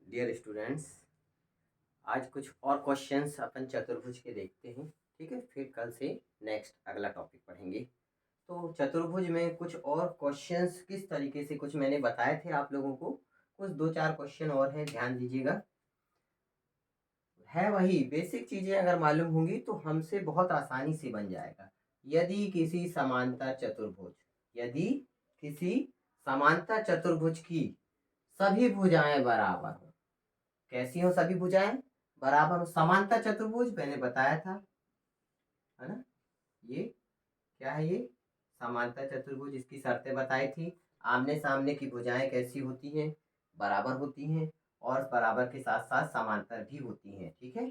Dear students, आज कुछ और क्वेश्चंस अपन चतुर्भुज के देखते हैं। ठीक है, फिर कल से नेक्स्ट अगला टॉपिक पढ़ेंगे। तो चतुर्भुज में कुछ और क्वेश्चंस किस तरीके से कुछ मैंने बताए थे आप लोगों को, कुछ 2-4 क्वेश्चन और हैं, ध्यान दीजिएगा। है वही बेसिक चीज़ें अगर मालूम होंगी तो हमसे बहुत आसानी से बन जाएगा। यदि किसी समांतर चतुर्भुज की सभी भुजाएं बराबर हो। कैसी हो सभी भुजाएं? बराबर हो। समांतर चतुर्भुज मैंने बताया था, है ना। ये क्या है? ये समांतर चतुर्भुज, इसकी शर्तें बताई थी। आमने सामने की भुजाएं कैसी होती हैं? बराबर होती हैं, और बराबर के साथ साथ समांतर भी होती हैं। ठीक है,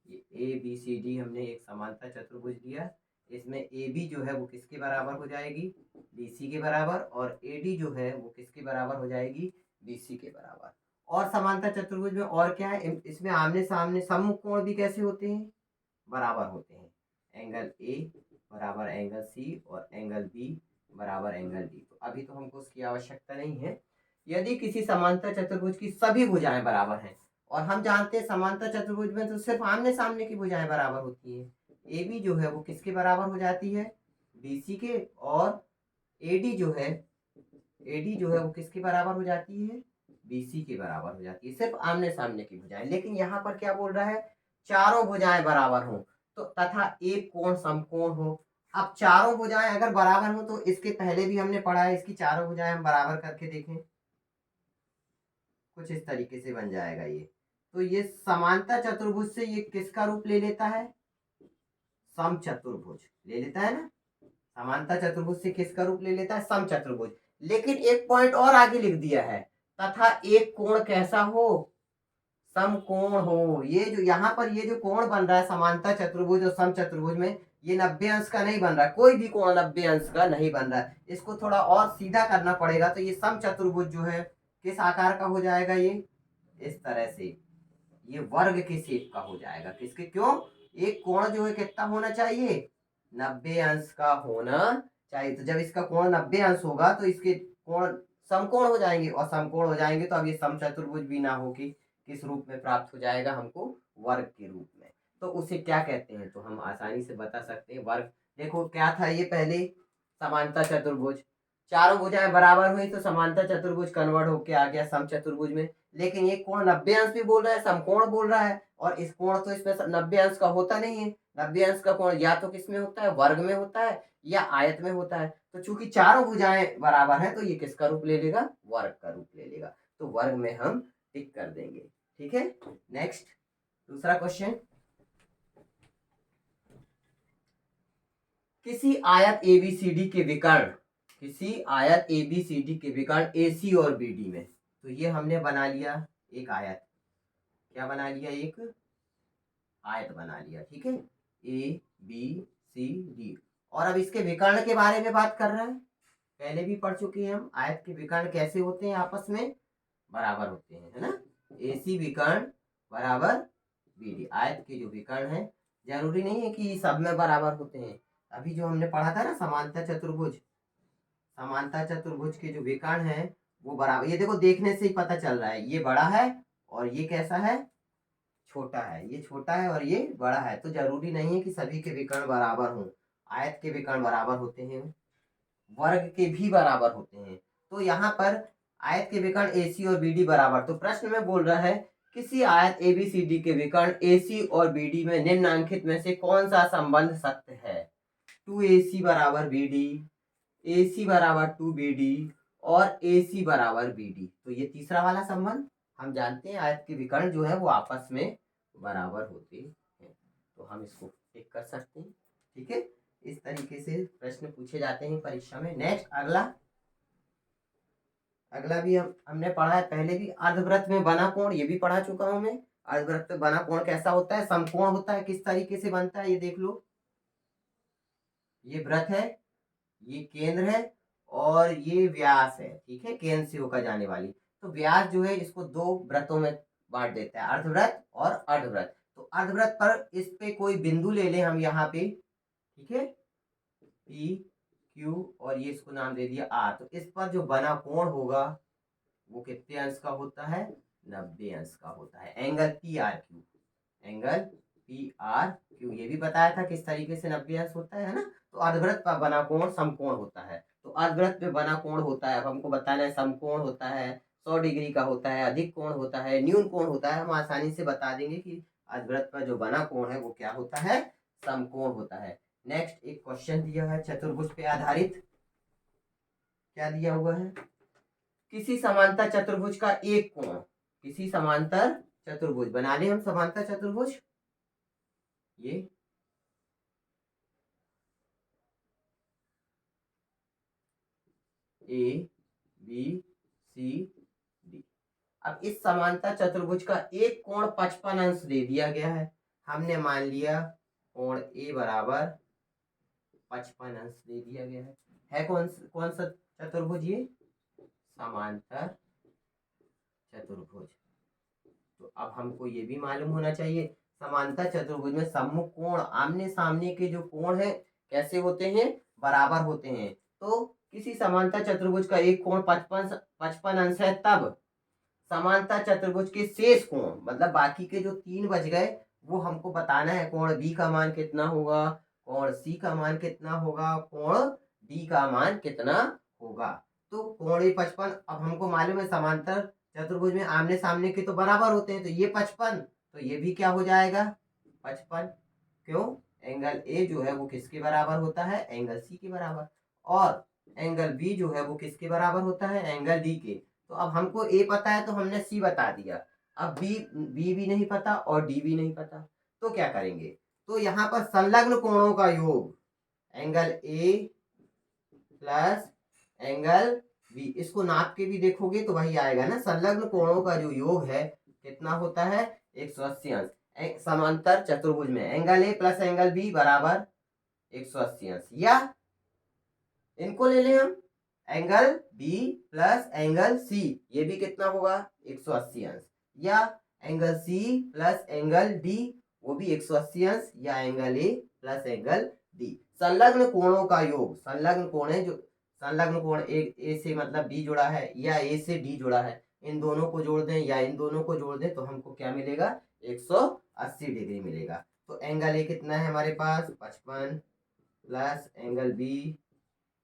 ये ए बी सी डी हमने एक समांतर चतुर्भुज लिया। इसमें ए बी जो है वो किसके बराबर हो जाएगी? डी सी के बराबर। और ए डी जो है वो किसके बराबर हो जाएगी? बी सी के बराबर। और समांतर चतुर्भुज में और क्या है? इसमें आमने सामने सम्मुख कोण भी कैसे होते हैं? बराबर होते हैं। एंगल ए बराबर एंगल सी और एंगल बी बराबर एंगल डी। तो अभी तो हमको उसकी आवश्यकता नहीं है। यदि किसी समांतर चतुर्भुज की सभी भुजाएं बराबर हैं, और हम जानते हैं समांतर चतुर्भुज में तो सिर्फ आमने सामने की भुजाएं बराबर होती हैं। ए बी जो है वो किसके बराबर हो जाती है? बी सी के। और एडी जो है वो किसके बराबर हो जाती है? बीसी के बराबर हो जाती है, सिर्फ आमने सामने की भुजाएं। लेकिन यहाँ पर क्या बोल रहा है? चारों भुजाएं बराबर हो तो तथा एक कोण समकोण हो। अब चारों भुजाएं अगर बराबर हो तो इसके पहले भी हमने पढ़ा है, इसकी चारों भुजाएं हम बराबर करके देखें, कुछ इस तरीके से बन जाएगा ये। तो ये समांतर चतुर्भुज से ये किसका रूप ले लेता है? समचतुर्भुज ले लेता है ना। समांतर चतुर्भुज से किसका रूप ले लेता है? समचतुर्भुज। लेकिन एक पॉइंट और आगे लिख दिया है, तथा एक कोण कैसा हो? समकोण हो। ये जो यहाँ पर ये जो कोण बन रहा है समांतर चतुर्भुज और समचतुर्भुज में, ये 90 अंश का नहीं बन रहा है। कोई भी कोण 90 अंश का नहीं बन रहा है। इसको थोड़ा और सीधा करना पड़ेगा। तो ये समचतुर्भुज जो है किस आकार का हो जाएगा? ये इस तरह से, ये वर्ग के शेप का हो जाएगा। किसके? क्यों? एक कोण जो है कितना होना चाहिए? 90 अंश का होना चाहिए। तो जब इसका कोण 90 अंश होगा तो इसके कोण समकोण हो जाएंगे, और समकोण हो जाएंगे तो अब ये समचतुर्भुज भी ना हो कि किस रूप में प्राप्त हो जाएगा हमको? वर्ग के रूप में। तो उसे क्या कहते हैं? तो हम आसानी से बता सकते हैं, वर्ग। देखो क्या था ये पहले? समांतर चतुर्भुज। चारों भुजाएं बराबर हुई तो समांतर चतुर्भुज कन्वर्ट होके आ गया समचतुर्भुज में। लेकिन ये कोण 90 अंश भी बोल रहा है, समकोण बोल रहा है, और इस कोण तो इसमें 90 अंश का होता नहीं है। 90 अंश का कोण या तो किस में होता है? वर्ग में होता है, या आयत में होता है। तो चूंकि चारों भुजाएं बराबर है तो ये किसका रूप ले लेगा? वर्ग का रूप ले लेगा। तो वर्ग में हम टिक कर देंगे। ठीक है, नेक्स्ट दूसरा क्वेश्चन। किसी आयत एबीसीडी के विकर्ण, एसी और बीडी में, तो ये हमने बना लिया एक आयत। क्या बना लिया? एक आयत बना लिया। ठीक है, ए बी सी डी। और अब इसके विकर्ण के बारे में बात कर रहे हैं। पहले भी पढ़ चुके हैं हम, आयत के विकर्ण कैसे होते हैं? आपस में बराबर होते हैं, है ना। एसी विकर्ण बराबर बीडी। आयत के जो विकर्ण है, जरूरी नहीं है कि सब में बराबर होते हैं। अभी जो हमने पढ़ा था ना समांतर चतुर्भुज के जो विकर्ण है वो बराबर। ये देखो देखने से ही पता चल रहा है, ये बड़ा है और ये कैसा है? छोटा है। ये छोटा है और ये बड़ा है। तो जरूरी नहीं है कि सभी के विकर्ण बराबर हों। आयत के विकर्ण बराबर होते हैं, वर्ग के भी बराबर होते हैं। तो यहाँ पर आयत के विकर्ण एसी और बीडी बराबर। तो प्रश्न में बोल रहा है किसी आयत एबीसीडी के विकर्ण एसी और बीडी में निम्नलिखित में से कौन सा संबंध सत्य है? 2AC बराबर बीडी, AC बराबर 2BD और AC बराबर BD। तो ये तीसरा वाला संबंध हम जानते हैं, आयत के विकर्ण जो है वो आपस में बराबर होते हैं। तो हम इसको टिक कर सकते हैं। ठीक है, इस तरीके से प्रश्न पूछे जाते हैं परीक्षा में। नेक्स्ट अगला भी हमने पढ़ा है पहले भी। अर्धवृत्त में बना कोण, ये भी पढ़ा चुका हूं मैं। अर्धवृत्त में बना कोण कैसा होता है? समकोण होता है। किस तरीके से बनता है ये देख लो। ये वृत्त है, ये केंद्र है, और ये व्यास है। ठीक है, केंद्र से होकर जाने वाली। तो व्यास जो है इसको दो वृत्तों में बांट देता है, अर्धवृत्त और अर्धवृत्त। तो अर्धवृत्त पर इस पे कोई बिंदु ले लें हम यहाँ पे। ठीक है, पी क्यू, और ये इसको नाम दे दिया आर। तो इस पर जो बना कोण होगा वो कितने अंश का होता है? 90 अंश का होता है। Angle P R Q, angle P R Q, ये भी बताया था किस तरीके से 90 अंश होता है ना। तो अर्धवृत्त पर बना कोण समकोण होता है। तो अर्धवृत्त पे बना कोण होता है, अब हमको बताना है समकोण होता है, 100 डिग्री का होता है, अधिक कोण होता है, न्यून कोण होता है। हम आसानी से बता देंगे कि अर्धवृत्त पर जो बना कोण है वो क्या होता है, समकोण होता है। नेक्स्ट एक क्वेश्चन दिया है चतुर्भुज पे आधारित, क्या दिया हुआ है, किसी समांतर चतुर्भुज का एक कोण, किसी समांतर चतुर्भुज बना ले हम समांतर चतुर्भुज, ये ए बी सी डी। अब इस समांतर चतुर्भुज का एक कोण 55 अंश दे दिया गया है। हमने मान लिया कोण ए बराबर 55 अंश दे दिया गया है कौन कौन सा चतुर्भुज, ये समांतर चतुर्भुज। तो अब हमको ये भी मालूम होना चाहिए समांतर चतुर्भुज में सम्मुख कोण, आमने सामने के जो कोण है कैसे होते हैं, बराबर होते हैं। तो किसी समांतर चतुर्भुज का एक कोण 55 अंश है, तब समांतर चतुर्भुज के शेष कोण, मतलब बाकी के जो 3 बच गए, वो हमको बताना है। कोण बी का मान कितना होगा, कोण सी का मान कितना होगा, कोण डी का मान कितना होगा। तो कोण ए 55, अब हमको मालूम है समांतर चतुर्भुज में आमने सामने के तो बराबर होते हैं, तो ये 55, तो ये भी क्या हो जाएगा 55। क्यों, एंगल ए जो है वो किसके बराबर होता है, एंगल सी के बराबर, और एंगल बी जो है वो किसके बराबर होता है, एंगल डी के। तो अब हमको ए पता है तो हमने सी बता दिया, अब बी भी नहीं पता और डी भी नहीं पता, तो क्या करेंगे, तो यहाँ पर संलग्न कोणों का योग, angle A plus angle B, इसको नाप के भी देखोगे तो वही आएगा ना, संलग्न कोणों का जो योग है कितना होता है 180 अंश। समांतर चतुर्भुज में angle A plus angle B बराबर 180 अंश, या इनको ले लें हम angle B plus angle C, ये भी कितना होगा 180 अंश, या angle C plus angle D, वो भी 180 अंश, या angle A plus angle D. संलग्न कोणों का योग, संलग्न कोण है जो संलग्न कोण ए से मतलब बी जुड़ा है या ए से डी जुड़ा है, इन दोनों को जोड़ दें या इन दोनों को जोड़ दें तो हमको क्या मिलेगा 180 डिग्री मिलेगा। तो एंगल ए कितना है हमारे पास 55 प्लस एंगल बी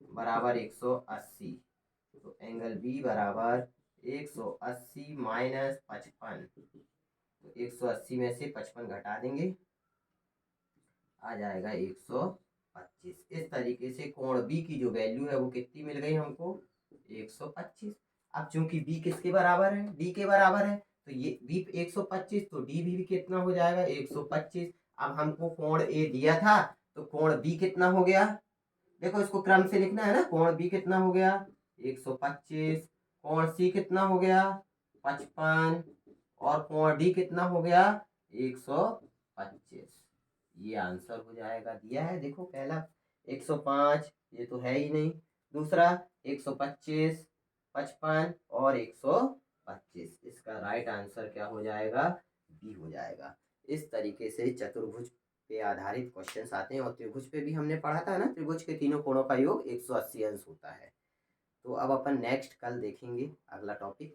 बराबर 180, तो एंगल बी बराबर 180 माइनस 55, तो 180 में से 55 घटा देंगे, आ जाएगा 125। इस तरीके से कोण बी की जो वैल्यू है वो कितनी मिल गई हमको 125। अब चूंकि बी किसके बराबर है, डी के बराबर है, तो ये बी 125, तो डी भी कितना हो जाएगा 125। अब हमको कोण ए दिया था, तो कोण बी कितना हो गया, देखो इसको क्रम से लिखना है ना, कोण बी कितना हो गया 125, कोण सी कितना हो गया 55, और कोण डी कितना हो गया 125। ये आंसर हो जाएगा, दिया है देखो, पहला 105 ये तो है ही नहीं, दूसरा 125, 55 और 125, इसका राइट आंसर क्या हो जाएगा, बी हो जाएगा। इस तरीके से चतुर्भुज पे आधारित क्वेश्चंस आते हैं, और त्रिभुज पे भी हमने पढ़ा था ना, त्रिभुज के तीनों कोणों का योग 180 अंश होता है। तो अब अपन नेक्स्ट कल देखेंगे अगला टॉपिक।